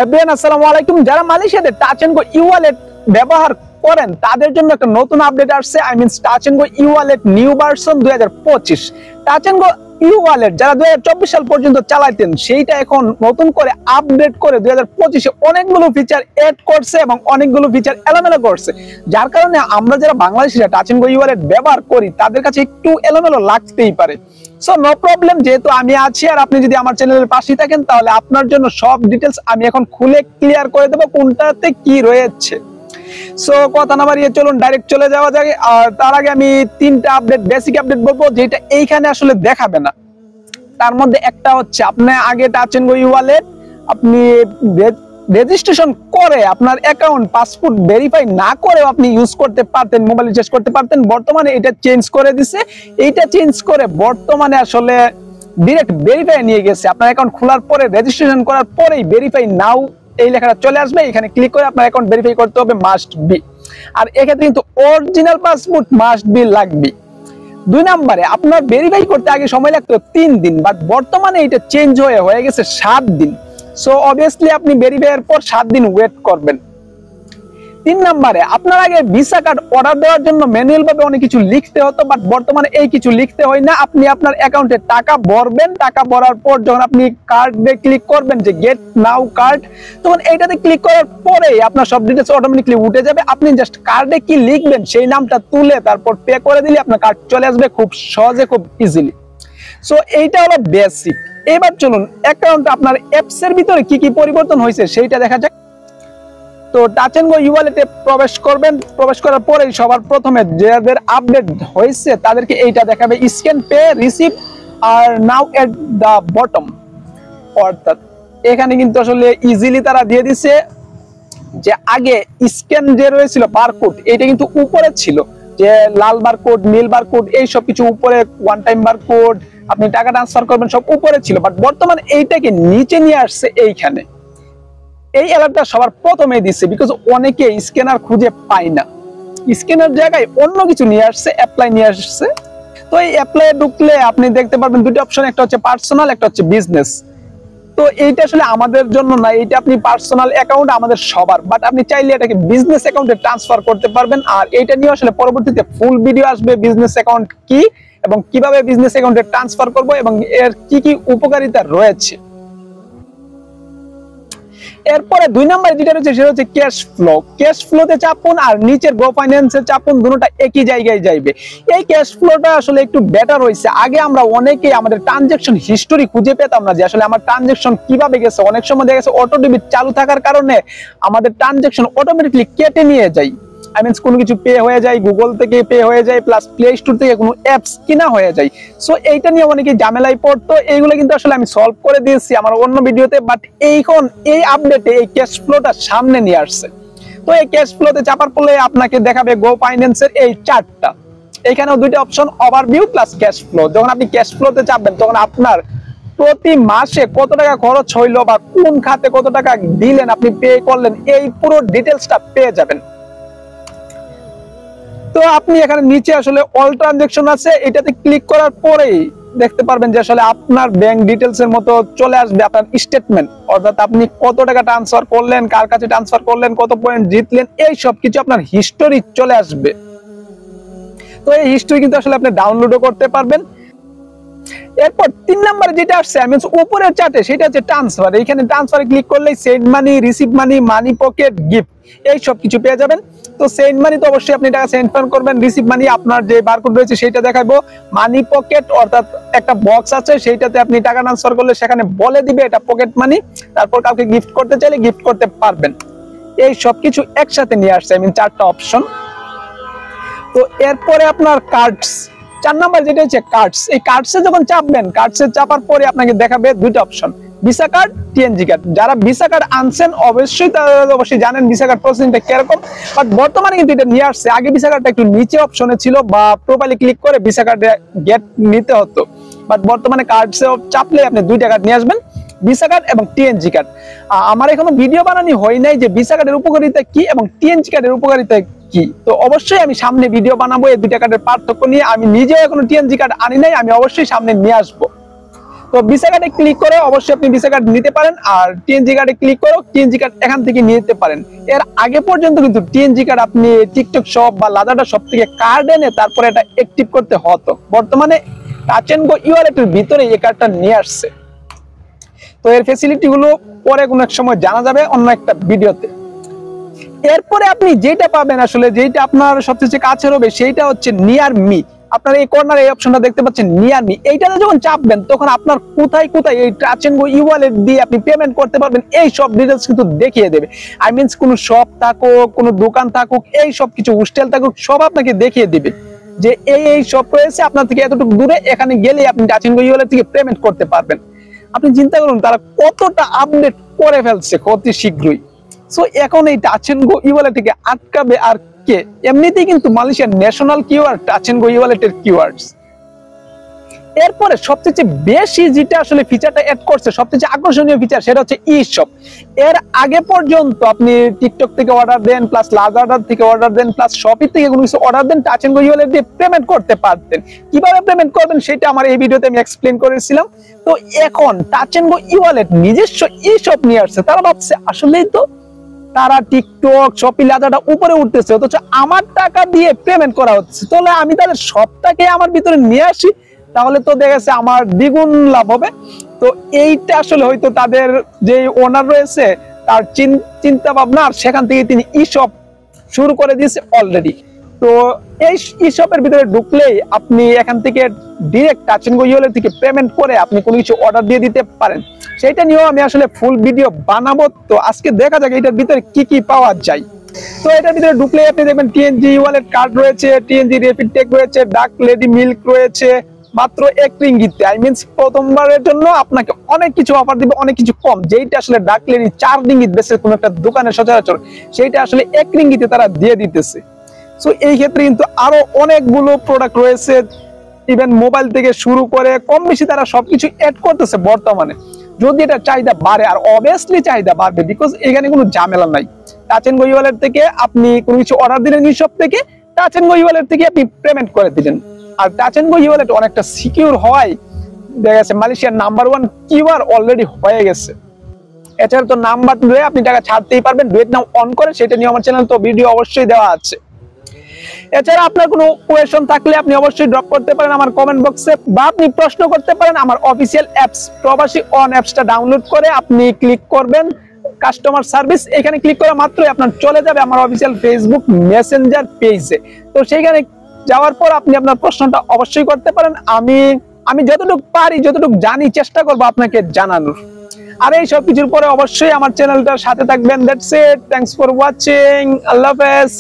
Everyone আসসালামু আলাইকুম। যারা মালয়েশিয়াতে টাচ এন্ড গো ই-ওয়ালেট ব্যবহার করেন তাদের জন্য একটা নতুন আপডেট আসছে। Touch and Go e wallet new version 2025। Touch and Go e wallet যারা 2024 সাল পর্যন্ত চালাতেন সেইটা এখন নতুন করে আপডেট করে 2025-এ অনেকগুলো ফিচার এড করছে এবং অনেকগুলো ফিচার এলোমেলো করছে, যার কারণে আমরা যারা বাংলাদেশিরা টাচ এন্ড গো ই-ওয়ালেট ব্যবহার করি তাদের কাছে একটু এলোমেলো লাগতেই পারে। সো নো প্রবলেম, যেহেতু আমি আছি আর আপনি যদি আমার চ্যানেলের পাশেই থাকেন তাহলে আপনার জন্য সব ডিটেলস আমি এখন খুলে ক্লিয়ার করে দেবো কোনটাতে কি রয়েছে। সো কথা না বাড়িয়ে চলুন ডাইরেক্ট চলে যাওয়া যায়। আর তার আগে আমি তিনটা আপডেট, বেসিক আপডেট বলবো যেটা এইখানে আসলে দেখাবে না। তার মধ্যে একটা হচ্ছে আপনি আগে টাচ এন্ড গো ই-ওয়ালেট আপনি রেজিস্ট্রেশন করে আপনার অ্যাকাউন্ট পাসপোর্ট ভেরিফাই না করেও আপনি ইউজ করতে পারতেন, মোবাইল রিচার্জ করতে পারতেন। বর্তমানে এটা চেঞ্জ করে দিছে। এইটা চেঞ্জ করে বর্তমানে আসলে ডাইরেক্ট ভেরিফাই নিয়ে গেছে। আপনার অ্যাকাউন্ট খোলার পরে রেজিস্ট্রেশন করার পরেই ভেরিফাই নাও এই লেখাটা চলে আসবে। এখানে ক্লিক করে আপনার অ্যাকাউন্ট ভেরিফাই করতে হবে, মাস্ট বি। আর এক্ষেত্রে কিন্তু অরিজিনাল পাসপোর্ট মাস্ট বি লাগবে। 2 নম্বরে আপনার ভেরিফাই করতে আগে সময় লাগতো 3 দিন, বাট বর্তমানে এটা চেঞ্জ হয়ে গেছে 7 দিন। সো অবভিয়াসলি আপনি ভেরিফাইয়ের পর 7 দিন ওয়েট করবেন। 3 নম্বরে আপনার আগে ভিসা কার্ড অর্ডার দেওয়ার জন্য ম্যানুয়াল ভাবে অনেক কিছু লিখতে হতো, বাট বর্তমানে এই কিছু লিখতে হয় না। আপনি আপনার অ্যাকাউন্টে টাকা ভরবেন, টাকা ভরার পর যখন আপনি কার্ডে ক্লিক করবেন যে গেট নাও কার্ড, তখন এইটাতে ক্লিক করার পরে আপনার সব ডিটেইলস অটোমেটিক্যালি উঠে যাবে। আপনি জাস্ট কার্ডে কি লিখবেন সেই নামটা তুলে তারপর পে করে দিলে আপনার কার্ড চলে আসবে খুব সহজে, খুব ইজিলি। সো এইটা হলো বেসিক। এবার চলুন অ্যাকাউন্ট আপনার অ্যাপস এর ভিতরে কি কি পরিবর্তন হয়েছে সেইটা দেখা যাক। তো টাচ এন্ড গো ই-ওয়ালেটে প্রবেশ করবেন। প্রবেশ করার পরেই সবার প্রথমে যাদের আপডেট হয়েছে তাদেরকে এইটা দেখাবে, স্ক্যান পে রিসিভ আর নাও এট দা বটম। অর্থাৎ এখানে কিন্তু আসলে ইজিলি তারা দিয়ে দিছে যে আগে স্ক্যান যে রয়েছিল বারকোড এটা কিন্তু উপরে ছিল, যে লাল বারকোড নীল বারকোড এই সব কিছু উপরে, ওয়ান টাইম বারকোড আপনি টাকা ট্রান্সফার করবেন সব উপরে ছিল, বাট বর্তমানে এইটাকে নিচে নিয়ে আসছে। এইখানে এই অ্যালার্টটা সবার প্রথমে দিচ্ছে, বিকজ অনেকে স্ক্যানার খুঁজে পায় না। স্ক্যানার জায়গায় অন্য কিছু নিয়ে আসছে, অ্যাপ্লাই নিয়ে আসছে। তো এই অ্যাপ্লাই ঢুকলে আপনি দেখতে পারবেন দুটো অপশন, একটা হচ্ছে পার্সোনাল, একটা হচ্ছে বিজনেস। তো এইটা আসলে আমাদের জন্য না, এইটা আপনি পার্সোনাল অ্যাকাউন্ট আমাদের সবার, বাট আপনি চাইলে এটাকে বিজনেস অ্যাকাউন্টে ট্রান্সফার করতে পারবেন। আর এইটা নিয়ে আসলে পরবর্তীতে ফুল ভিডিও আসবে, বিজনেস অ্যাকাউন্ট কি এবং কিভাবে বিজনেস অ্যাকাউন্টে ট্রান্সফার করব এবং এর কি কি উপকারিতা রয়েছে। এরপরে 2 নম্বরে যেটা রয়েছে সেটা হচ্ছে ক্যাশ ফ্লো। ক্যাশ ফ্লোতে চাপুন আর নিচের গো ফাইন্যান্সে চাপুন, দুটোটা একই জায়গায় যাইবে। এই ক্যাশ ফ্লোটা আসলে একটু বেটার হয়েছে। আগে আমরা অনেকেই আমাদের ট্রানজাকশন হিস্টোরি খুঁজে পেতাম না, যে আসলে আমার ট্রানজাকশন কিভাবে গেছে। অনেক সময় দেখা গেছে অটো ডেবিট চালু থাকার কারণে আমাদের ট্রানজাকশন অটোমেটিক্যালি কেটে নিয়ে যায়। আই মিনস কোনো কিছু পে হয়ে যায়, গুগল থেকে পে হয়ে যায়, প্লাস প্লে স্টোর থেকে কোনো অ্যাপস কিনা হয়ে যায়। সো এইটা নিয়ে অনেকে ঝামেলায় পড়তো। এইগুলো কিন্তু আসলে আমি সলভ করে দিয়েছি আমার অন্য ভিডিওতে, বাট এইখন এই আপডেটে এই ক্যাশ ফ্লোটা সামনে নিয়ে আসছে। তো এই ক্যাশ ফ্লোতে চাপার পরে আপনাকে দেখাবে গো ফাইন্যান্সের এই চার্টটা। এখানেও দুইটা option, overview plus cash flow. যখন আপনি ক্যাশ ফ্লোতে চাপবেন তখন আপনার প্রতি মাসে কত টাকা খরচ হইলো বা কোন খাতে কত টাকা দিলেন, আপনি পে করলেন, এই পুরো ডিটেলসটা পেয়ে যাবেন। তো আপনি এখানে নিচে আসলে অল ট্রানজাকশন আছে, এটাতে ক্লিক করার পরেই দেখতে পারবেন যে আসলে আপনার ব্যাংক ডিটেলস এর মতো চলে আসবে আপনার স্টেটমেন্ট। অর্থাৎ আপনি কত টাকা ট্রান্সফার করলেন, কার কাছে ট্রান্সফার করলেন, কত পয়েন্ট জিতলেন, এই সব কিছু আপনার হিস্টোরি চলে আসবে। তো এই হিস্টোরি কিন্তু আসলে আপনি ডাউনলোডও করতে পারবেন। এরপর 3 নম্বরে যেটা আসছে আই মিনস উপরের চার্টে, সেটা হচ্ছে ট্রান্সফার। এইখানে ট্রান্সফারে ক্লিক করলেই সেন্ড মানি, রিসিভ মানি, মানি পকেট, গিফট এই সব কিছু পেয়ে যাবেন। তো সেন্ড মানি তো অবশ্যই আপনি টাকা সেন্ড করবেন, রিসিভ মানি আপনার যে বারকোড রয়েছে সেটা দেখাবো, মানি পকেট অর্থাৎ একটা বক্স আছে সেইটাতে আপনি টাকা ট্রান্সফার করলে সেখানে বলে দিবে এটা পকেট মানি। তারপর কাউকে গিফট করতে চাইলে গিফট করতে পারবেন। এই সব কিছু একসাথে নিয়ে আসছে, আই মিন 4টা অপশন। তো এরপরে আপনার কার্ডস, 4 নাম্বার যেটা হচ্ছে কার্ডস। এই কার্ডসে যখন চাপবেন, কার্ডসে চাপার পরে আপনাকে দেখাবে দুইটা option, visa card, TNG card. যারা ভিসা কার্ড আনছেন অবশ্যই তারা অবশ্যই জানেন ভিসা কার্ড প্রসেসিংটা কিরকম, বাট বর্তমানে কিন্তু এটা নিয়ে আসছে। আগে ভিসা কার্ডটা একটু নিচে অপশনে ছিল বা প্রোফাইলে ক্লিক করে ভিসা কার্ডে গেট নিতে হতো, বাট বর্তমানে কার্ডসে চাপলে আপনি 2টা কার্ড নিয়ে আসবেন, ভিসা কার্ড এবং টিএনজি কার্ড। আমার এখনো ভিডিও বানানো হয় নাই যে ভিসা কার্ডের উপকারিতা কি এবং টিএনজি কার্ডের উপকারিতা কি। তো অবশ্যই আমি সামনে ভিডিও বানাবো এই 2টা কার্ডের পার্থক্য নিয়ে। আমি নিজেও এখনো টিএনজি কার্ড আনি নাই, আমি অবশ্যই সামনে নিয়ে আসবো। তো ভিসা কার্ডে ক্লিক করে অবশ্যই আপনি ভিসা কার্ড নিতে পারেন, আর টিএনজি কার্ডে ক্লিক করে টিএনজি কার্ড এখান থেকে নিতে পারেন। এর আগে পর্যন্ত কিন্তু টিএনজি কার্ড আপনি টিকটক শপ বা লাজাডা শপ থেকে কার্ড এনে তারপরে এটা অ্যাক্টিভ করতে হতো। বর্তমানে টাচ এন্ড গো ই-ওয়ালেটের ভিতরে এই কার্ডটা নিয়ে আসছে। তো এর ফ্যাসিলিটি গুলো পরে কোনো এক সময় জানা যাবে অন্য একটা ভিডিওতে। এরপরে আপনি যেটা পাবেন, আসলে যেটা আপনার সবচেয়ে কাছের হবে, সেইটা হচ্ছে নিয়ার মি। আপনার এই কর্নারে এই অপশনটা দেখতে পাচ্ছেন নিয়ার মি, এইটাতে যখন চাপবেন তখন আপনার কোথায় কোথায় এই টাচ এন্ড গো ই-ওয়ালেট দিয়ে আপনি পেমেন্ট করতে পারবেন এই সব ডিটেইলস কিন্তু দেখিয়ে দেবে। আই মিনস কোনো শপ থাকুক, কোনো দোকান থাকুক, এই সব কিছু হোস্টেল থাকুক, সব আপনাকে দেখিয়ে দিবে যে এই শপ রয়েছে আপনার থেকে এতটুকু দূরে, এখানে গেলে আপনি টাচ এন্ড গো ই-ওয়ালেট থেকে পেমেন্ট করতে পারবেন। আপনি চিন্তা করুন তারা কতটা আপডেট করে ফেলছে অতি শীঘ্রই। সো এখন এই টাচ এন্ড গো ই-ওয়ালেট থেকে আটকাবে আর কে? এমনিতেই কিন্তু মালয়েশিয়ার national keyword touch and go ই-ওয়ালেটের কিওয়ার্ডস। এরপরে সবচেয়ে বেশি যেটা আসলে ফিচারটা অ্যাড করছে, সবচেয়ে আকর্ষণীয় ফিচার, সেটা হচ্ছে ই শপ। এর আগে পর্যন্ত আপনি টিকটক থেকে অর্ডার দেন, প্লাস লাজাডা থেকে অর্ডার দেন, প্লাস শপি থেকে কোনো কিছু অর্ডার দেন, টাচ এন্ড গো ই-ওয়ালেট দিয়ে পেমেন্ট করতে পারতেন। কিভাবে পেমেন্ট করবেন সেটা আমার এই ভিডিওতে আমি এক্সপ্লেন করেছিলাম। তো এখন টাচ এন্ড গো ই-ওয়ালেট নিজস্ব ই শপ নিয়ে আসছে। তারা ভাবছে আসলেই তো তারা টিকটক শপি লাজাডা উপরে উঠতেছে, অথচ আমার টাকা দিয়ে পেমেন্ট করা হচ্ছে। তাহলে আমি তাদের সবটাকে আমার ভিতরে নিয়ে আসি, তাহলে তো দেখা যাচ্ছে আমার দ্বিগুণ লাভ হবে। তো এইটা আসলে হয়তো তাদের যে ওনার রয়েছে তার চিন্তা ভাবনা, আর সেখান থেকে তিনি ই শপ শুরু করে দিয়েছে অলরেডি। তো এই ই শপের ভিতরে ঢুকলেই আপনি এখান থেকে direct Touch and Go e wallet থেকে পেমেন্ট করে আপনি কোনো কিছু অর্ডার দিয়ে দিতে পারেন। সেটা নিয়েও আমি আসলে ফুল ভিডিও বানাবো। তো আজকে দেখা যাক এটার ভিতরে কি কি পাওয়া যায়। তো এটার ভিতরে ঢুকলে আপনি দেখবেন টিএনজি ওয়ালেট কার্ড রয়েছে, টিএনজি রেপিড টেক রয়েছে, ডাক লেডি মিল্ক রয়েছে মাত্র 1 রিঙ্গিতে। আই মিনস প্রথমবারের জন্য আপনাকে অনেক কিছু অফার দিবে, অনেক কিছু কম। যেইটা আসলে ডাক লেডি 4 রিঙ্গিত বেচে কোনো একটা দোকানে সচরাচর, সেইটা আসলে 1 রিঙ্গিতে তারা দিয়ে দিতেছে। সো এই ক্ষেত্রে কিন্তু আরো অনেকগুলো প্রোডাক্ট রয়েছে, ইভেন মোবাইল থেকে শুরু করে কম বেশি তারা সবকিছু অ্যাড করতেছে বর্তমানে। যদি এটা চাহিদা বাড়ে, আর অবভিয়াসলি চাহিদা বাড়বে, বিকজ এখানে কোনো ঝামেলা নাই। টাচ এন্ড গো ই-ওয়ালেট থেকে আপনি কোনো কিছু অর্ডার দিলেন ই শপ থেকে, টাচ এন্ড গো ই-ওয়ালেট থেকে আপনি পেমেন্ট করে দিলেন। আর টাচ এন্ড গো ই-ওয়ালেট অনেকটা সিকিউর হয়, দেখা গেছে মালয়েশিয়ার নাম্বার 1 কিওয়ার অলরেডি হয়ে গেছে। এছাড়া তো নাম্বার ধরে আপনি টাকা ছাড়তেই পারবেন, ডুয়েট নাও অন করে, সেটা নিয়ে আমার চ্যানেল তো ভিডিও অবশ্যই দেওয়া আছে। এছাড়া আপনার কোনো কোয়েশ্চন থাকলে আপনি অবশ্যই ড্রপ করতে পারেন আমার কমেন্ট বক্সে, বা আপনি প্রশ্ন করতে পারেন আমার অফিসিয়াল অ্যাপস প্রবাসী অন অ্যাপসটা ডাউনলোড করে আপনি ক্লিক করবেন কাস্টমার সার্ভিস। এখানে ক্লিক করা মাত্রই আপনার চলে যাবে আমার অফিসিয়াল ফেসবুক মেসেঞ্জার পেজে। তো সেইখানে যাওয়ার পর আপনি আপনার প্রশ্নটা অবশ্যই করতে পারেন। আমি যতটুকু পারি, যতটুকু জানি, চেষ্টা করবো আপনাকে জানানোর। আর এই সব কিছুর পরে অবশ্যই আমার চ্যানেলটার সাথে থাকবেন। That's it, thanks for watching, আল্লাহ হাফেজ।